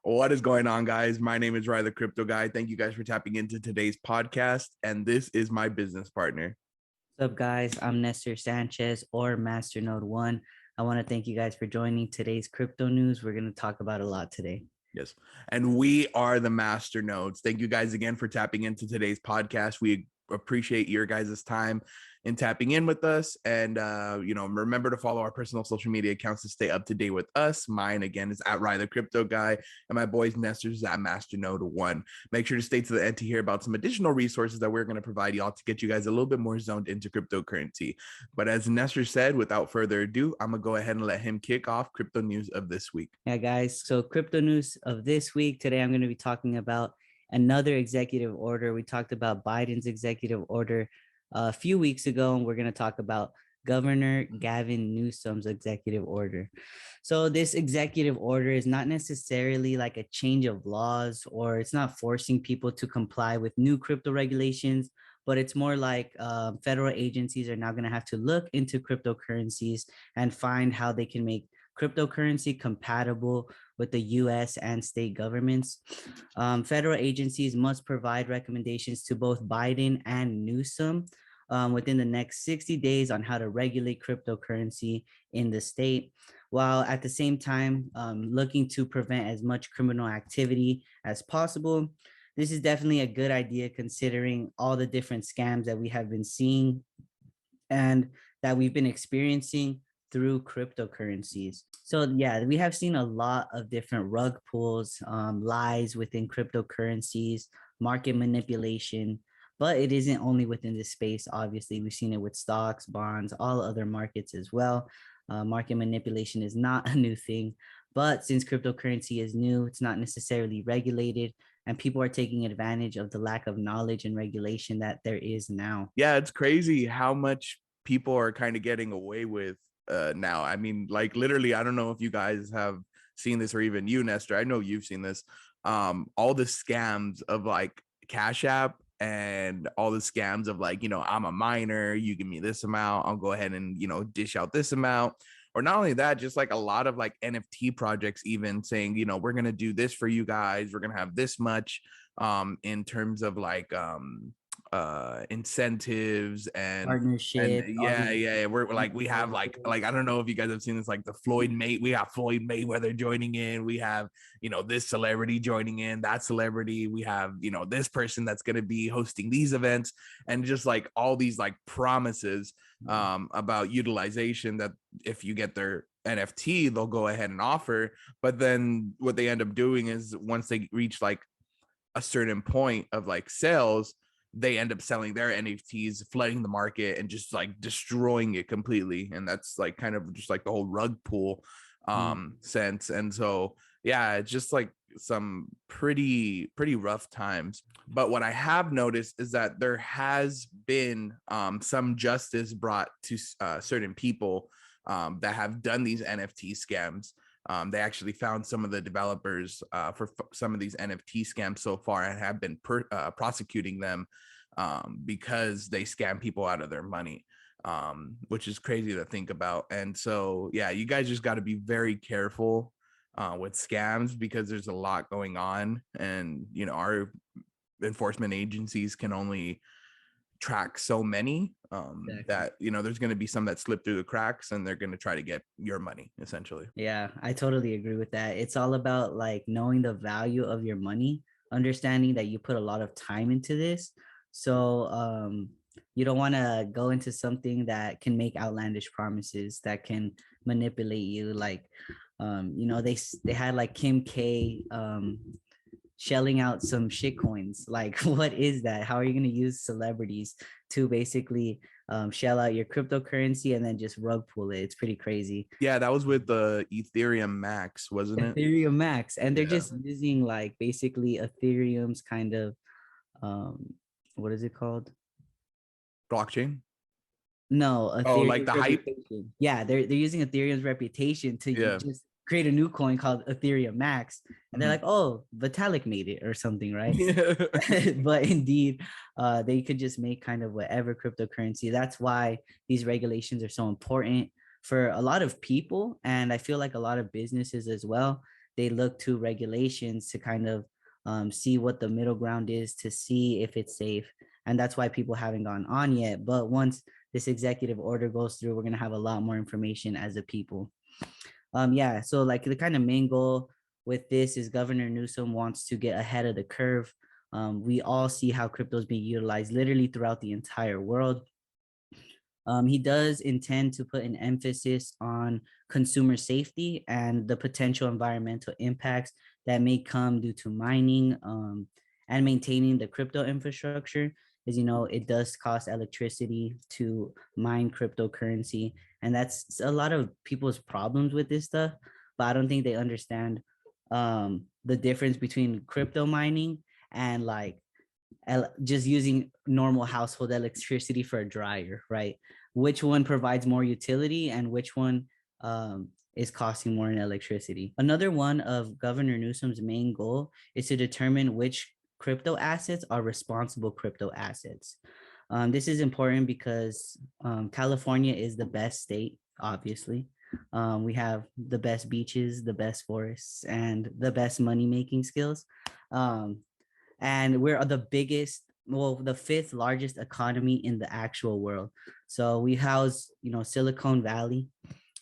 What is going on, guys? My name is Rye, the Crypto Guy. Thank you guys for tapping into today's podcast. And this is my business partner. What's up, guys? I'm Nestor Sanchez or Masternode One. I want to thank you guys for joining today's crypto news. We're going to talk about a lot today. Yes. And we are the Master Nodes. Thank you guys again for tapping into today's podcast. We appreciate your guys' time in tapping in with us. And, remember to follow our personal social media accounts to stay up to date with us. Mine, again, is at Rye the Crypto Guy. And my boy's Nestor's at Masternode One. Make sure to stay to the end to hear about some additional resources that we're going to provide y'all to get you guys a little bit more zoned into cryptocurrency. But as Nestor said, without further ado, I'm going to go ahead and let him kick off crypto news of this week. Yeah, guys. So crypto news of this week. Today, I'm going to be talking about another executive order. We talked about Biden's executive order a few weeks ago, and we're going to talk about Governor Gavin Newsom's executive order. So this executive order is not necessarily like a change of laws, or it's not forcing people to comply with new crypto regulations, but it's more like federal agencies are now going to have to look into cryptocurrencies and find how they can make cryptocurrency compatible with the U.S. and state governments. Federal agencies must provide recommendations to both Biden and Newsom within the next 60 days on how to regulate cryptocurrency in the state, while at the same time looking to prevent as much criminal activity as possible. This is definitely a good idea considering all the different scams that we have been seeing and that we've been experiencing through cryptocurrencies. So yeah, we have seen a lot of different rug pulls, lies within cryptocurrencies, market manipulation, but it isn't only within this space. Obviously, we've seen it with stocks, bonds, all other markets as well. Market manipulation is not a new thing, but since cryptocurrency is new, it's not necessarily regulated, and people are taking advantage of the lack of knowledge and regulation that there is now. Yeah, it's crazy how much people are kind of getting away with now. I mean, like literally, I don't know if you guys have seen this, or even you, Nestor. I know you've seen this. All the scams of like Cash App and all the scams of like, I'm a miner, you give me this amount, I'll go ahead and, dish out this amount. Or not only that, just like a lot of like NFT projects even saying, we're going to do this for you guys. We're going to have this much in terms of like incentives and Partnership. we're like, we have like I don't know if you guys have seen this, like the we have Floyd Mayweather joining in, we have this celebrity joining in, that celebrity, we have this person that's going to be hosting these events, and just like all these like promises about utilization that if you get their NFT they'll go ahead and offer. But then what they end up doing is once they reach like a certain point of like sales, they end up selling their NFTs, flooding the market and just like destroying it completely. And that's like kind of just like the whole rug pull sense. And so, yeah, it's just like some pretty rough times. But what I have noticed is that there has been some justice brought to certain people that have done these NFT scams. They actually found some of the developers for some of these NFT scams so far and have been prosecuting them because they scam people out of their money, which is crazy to think about. And so, yeah, you guys just got to be very careful with scams because there's a lot going on, and our enforcement agencies can only track so many that there's going to be some that slip through the cracks, and they're going to try to get your money essentially. Yeah, I totally agree with that. It's all about like knowing the value of your money, understanding that you put a lot of time into this. So you don't want to go into something that can make outlandish promises that can manipulate you. Like they had like Kim K shelling out some shit coins. Like, what is that? How are you going to use celebrities to basically shell out your cryptocurrency and then just rug pull it? It's pretty crazy. Yeah, that was with the Ethereum Max, wasn't it? Ethereum Max. And they're just using like basically Ethereum's kind of what is it called? Blockchain? No, Oh, like the hype? Yeah, they're using Ethereum's reputation to just create a new coin called Ethereum Max, and they're like, oh, Vitalik made it or something, right? But indeed, they could just make kind of whatever cryptocurrency. That's why these regulations are so important for a lot of people, and I feel like a lot of businesses as well, they look to regulations to kind of see what the middle ground is to see if it's safe. And that's why people haven't gone on yet. But once this executive order goes through, we're going to have a lot more information as a people. Yeah, so like the kind of main goal with this is Governor Newsom wants to get ahead of the curve. We all see how crypto is being utilized literally throughout the entire world. He does intend to put an emphasis on consumer safety and the potential environmental impacts that may come due to mining and maintaining the crypto infrastructure. As you know, it does cost electricity to mine cryptocurrency, and that's a lot of people's problems with this stuff. But I don't think they understand the difference between crypto mining and like just using normal household electricity for a dryer, right? Which one provides more utility and which one is costing more in electricity? Another one of Governor Newsom's main goal is to determine which crypto assets are responsible crypto assets. This is important because California is the best state, obviously. We have the best beaches, the best forests, and the best money making skills. And we're the biggest, well, the fifth largest economy in the actual world. So we house, Silicon Valley,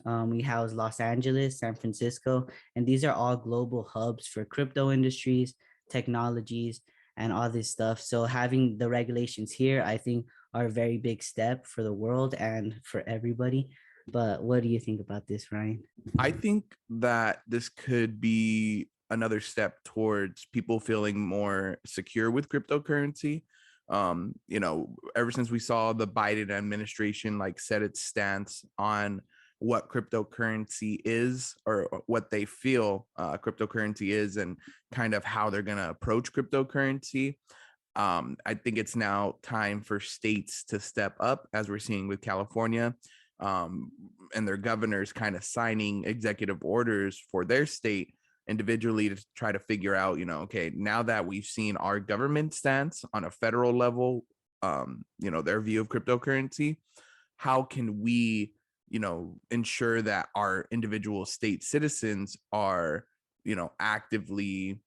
we house Los Angeles, San Francisco, and these are all global hubs for crypto industries, technologies, and all this stuff. So having the regulations here, I think, are a very big step for the world and for everybody. But what do you think about this, Ryan? I think that this could be another step towards people feeling more secure with cryptocurrency. Ever since we saw the Biden administration like set its stance on what cryptocurrency is, or what they feel cryptocurrency is, and kind of how they're going to approach cryptocurrency. I think it's now time for states to step up, as we're seeing with California, and their governors kind of signing executive orders for their state individually to try to figure out, okay, now that we've seen our government stance on a federal level, their view of cryptocurrency, how can we, ensure that our individual state citizens are, actively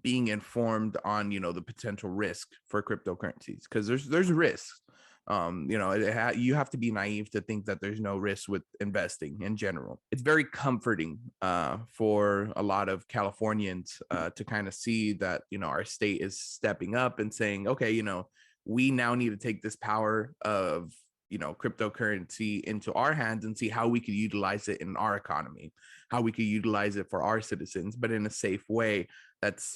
being informed on, the potential risk for cryptocurrencies, because there's risks. You have to be naive to think that there's no risk with investing in general. It's very comforting for a lot of Californians to kind of see that, our state is stepping up and saying, okay, we now need to take this power of, cryptocurrency into our hands and see how we could utilize it in our economy, how we could utilize it for our citizens, but in a safe way that's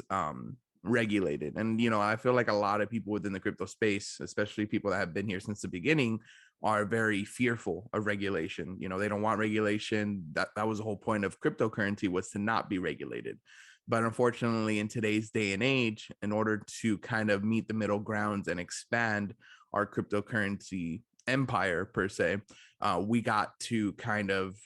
regulated. And I feel like a lot of people within the crypto space, especially people that have been here since the beginning, are very fearful of regulation. They don't want regulation. That was the whole point of cryptocurrency, was to not be regulated. But unfortunately, in today's day and age, in order to kind of meet the middle grounds and expand our cryptocurrency empire per se, we got to kind of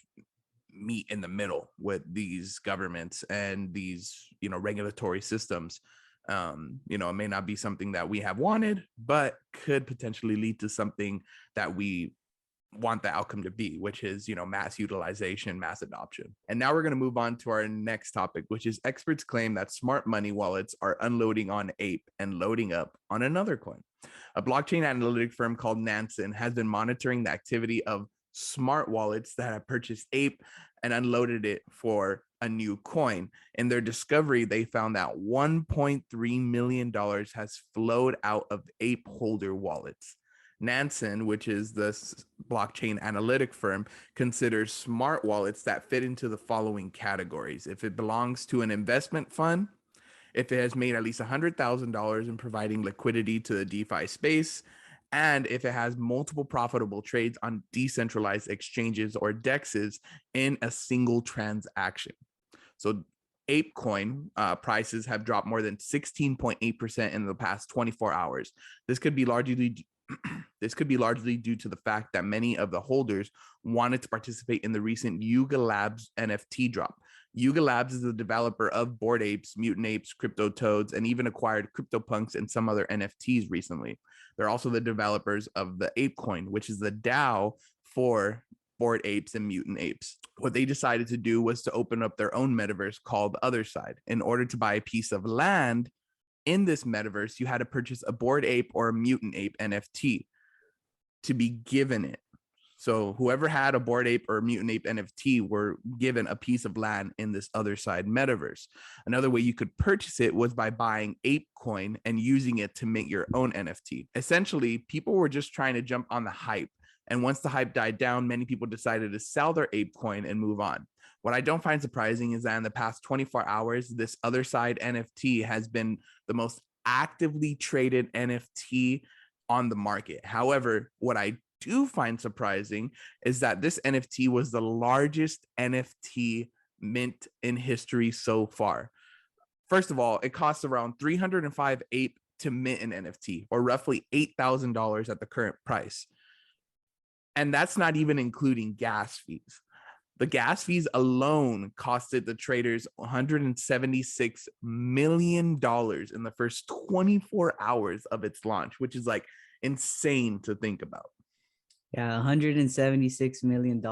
meet in the middle with these governments and these regulatory systems. It may not be something that we have wanted, but could potentially lead to something that we want the outcome to be, which is mass utilization, mass adoption. And now we're going to move on to our next topic, which is experts claim that smart money wallets are unloading on APE and loading up on another coin. A blockchain analytic firm called Nansen has been monitoring the activity of smart wallets that have purchased APE and unloaded it for a new coin. In their discovery, they found that $1.3 million has flowed out of APE holder wallets. Nansen, which is the blockchain analytic firm, considers smart wallets that fit into the following categories: if it belongs to an investment fund, if it has made at least $100,000 in providing liquidity to the DeFi space, and if it has multiple profitable trades on decentralized exchanges or DEXs in a single transaction. So ApeCoin prices have dropped more than 16.8% in the past 24 hours. This could be largely due to the fact that many of the holders wanted to participate in the recent Yuga Labs NFT drop. Yuga Labs is the developer of Bored Apes, Mutant Apes, Crypto Toads, and even acquired CryptoPunks and some other NFTs recently. They're also the developers of the ApeCoin, which is the DAO for Bored Apes and Mutant Apes. What they decided to do was to open up their own metaverse called Otherside. In order to buy a piece of land in this metaverse, you had to purchase a Bored Ape or a Mutant Ape NFT to be given it. So whoever had a Bored Ape or Mutant Ape NFT were given a piece of land in this Otherside metaverse. Another way you could purchase it was by buying Ape coin and using it to make your own NFT. Essentially, people were just trying to jump on the hype. And once the hype died down, many people decided to sell their Ape coin and move on. What I don't find surprising is that in the past 24 hours, this Otherside NFT has been the most actively traded NFT on the market. However, what I do find surprising is that this NFT was the largest NFT mint in history so far. First of all, it costs around 305 APE to mint an NFT, or roughly $8,000 at the current price. And that's not even including gas fees. The gas fees alone costed the traders $176 million in the first 24 hours of its launch, which is like insane to think about. Yeah, $176 million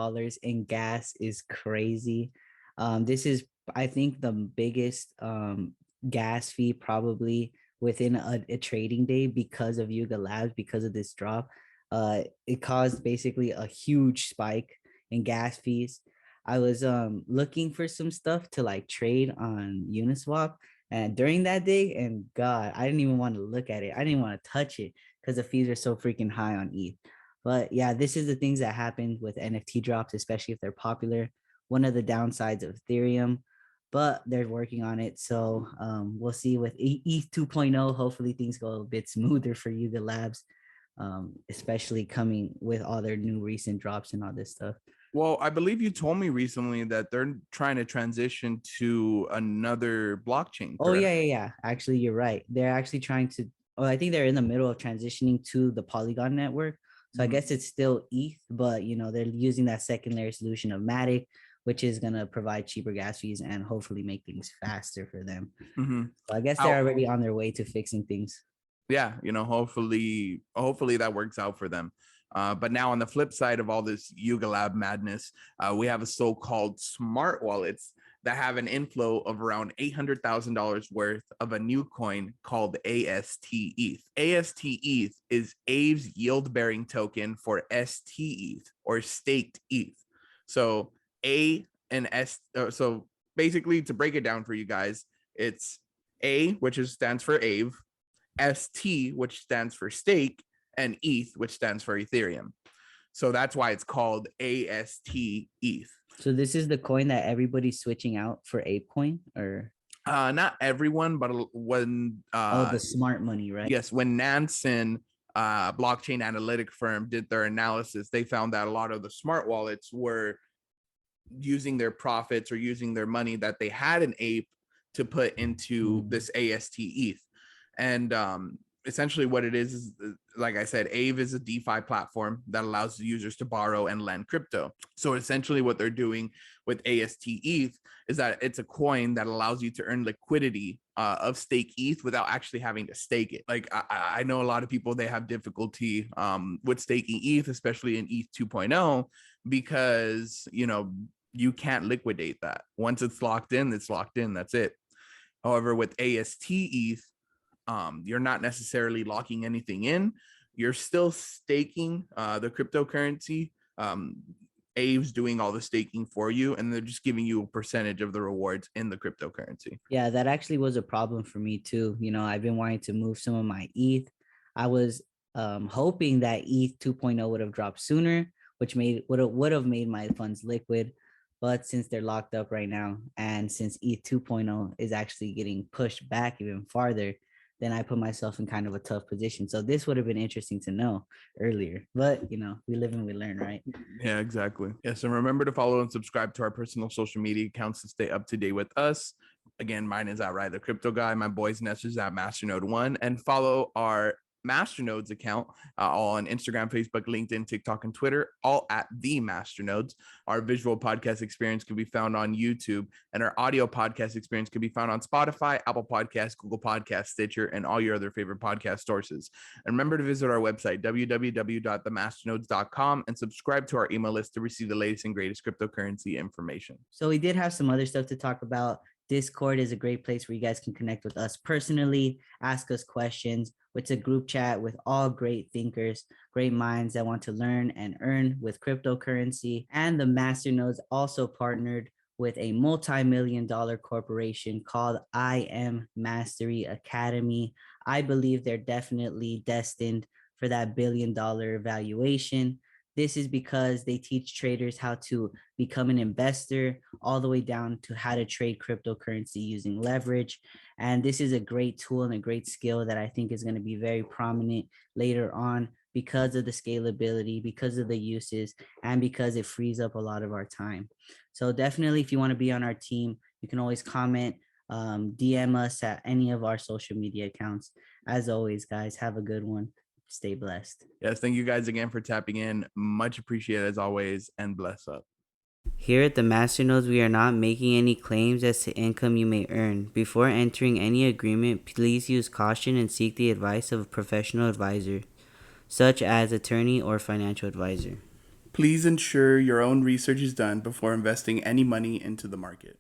in gas is crazy. This is, I think, the biggest gas fee probably within a trading day because of Yuga Labs, because of this drop. It caused basically a huge spike in gas fees. I was looking for some stuff to like trade on Uniswap, and during that day, and God, I didn't even want to look at it. I didn't even want to touch it because the fees are so freaking high on ETH. But yeah, this is the things that happen with NFT drops, especially if they're popular. One of the downsides of Ethereum, but they're working on it. So we'll see with ETH 2.0. Hopefully things go a bit smoother for Yuga Labs, especially coming with all their new recent drops and all this stuff. Well, I believe you told me recently that they're trying to transition to another blockchain. Correct? Oh, yeah. Actually, you're right. They're actually trying to, I think they're in the middle of transitioning to the Polygon network. So I guess it's still ETH, but they're using that second layer solution of Matic, which is going to provide cheaper gas fees and hopefully make things faster for them. So I guess they're already on their way to fixing things. Yeah, hopefully that works out for them. But now on the flip side of all this Yuga Lab madness, we have a so-called smart wallets that have an inflow of around $800,000 worth of a new coin called aSTETH. aSTETH is Aave's yield-bearing token for stETH, or staked ETH. So A and S. So basically, to break it down for you guys, it's A, which stands for Aave, ST, which stands for stake, and ETH, which stands for Ethereum. So that's why it's called aSTETH. So this is the coin that everybody's switching out for ApeCoin, or not everyone, but when the smart money, right? Yes, when Nansen, blockchain analytic firm, did their analysis, they found that a lot of the smart wallets were using their profits or using their money that they had in Ape to put into this aSTETH. And essentially what it is, like I said, Aave is a DeFi platform that allows users to borrow and lend crypto. So essentially what they're doing with aSTETH is that it's a coin that allows you to earn liquidity of stake ETH without actually having to stake it. Like I know a lot of people, they have difficulty with staking ETH, especially in ETH 2.0, because, you can't liquidate that. Once it's locked in, that's it. However, with aSTETH, you're not necessarily locking anything in. You're still staking the cryptocurrency. Aave's doing all the staking for you, and they're just giving you a percentage of the rewards in the cryptocurrency. Yeah, that actually was a problem for me too. I've been wanting to move some of my ETH. I was hoping that ETH 2.0 would have dropped sooner, which would have made my funds liquid. But since they're locked up right now, and since ETH 2.0 is actually getting pushed back even farther, then I put myself in kind of a tough position. So this would have been interesting to know earlier, but we live and we learn, right? Yeah, exactly. Yes. And remember to follow and subscribe to our personal social media accounts to stay up to date with us. Again, mine is @RideTheCryptoGuy. My boy's Ness is @Masternode1, and follow our Masternodes account, all on Instagram, Facebook, LinkedIn, TikTok, and Twitter, all at the Masternodes. Our visual podcast experience can be found on YouTube, and our audio podcast experience can be found on Spotify, Apple Podcasts, Google Podcasts, Stitcher, and all your other favorite podcast sources. And remember to visit our website, www.themasternodes.com, and subscribe to our email list to receive the latest and greatest cryptocurrency information. So we did have some other stuff to talk about. Discord is a great place where you guys can connect with us personally, ask us questions. It's a group chat with all great thinkers, great minds that want to learn and earn with cryptocurrency. And the Masternodes also partnered with a multi-million-dollar corporation called I Am Mastery Academy. I believe they're definitely destined for that billion-dollar valuation. This is because they teach traders how to become an investor, all the way down to how to trade cryptocurrency using leverage. And this is a great tool and a great skill that I think is going to be very prominent later on because of the scalability, because of the uses, and because it frees up a lot of our time. So definitely, if you want to be on our team, you can always comment, DM us at any of our social media accounts. As always, guys, have a good one. Stay blessed. Yes, thank you guys again for tapping in. Much appreciated as always, and bless up. Here at the Masternodes, we are not making any claims as to income you may earn. Before entering any agreement, please use caution and seek the advice of a professional advisor, such as attorney or financial advisor. Please ensure your own research is done before investing any money into the market.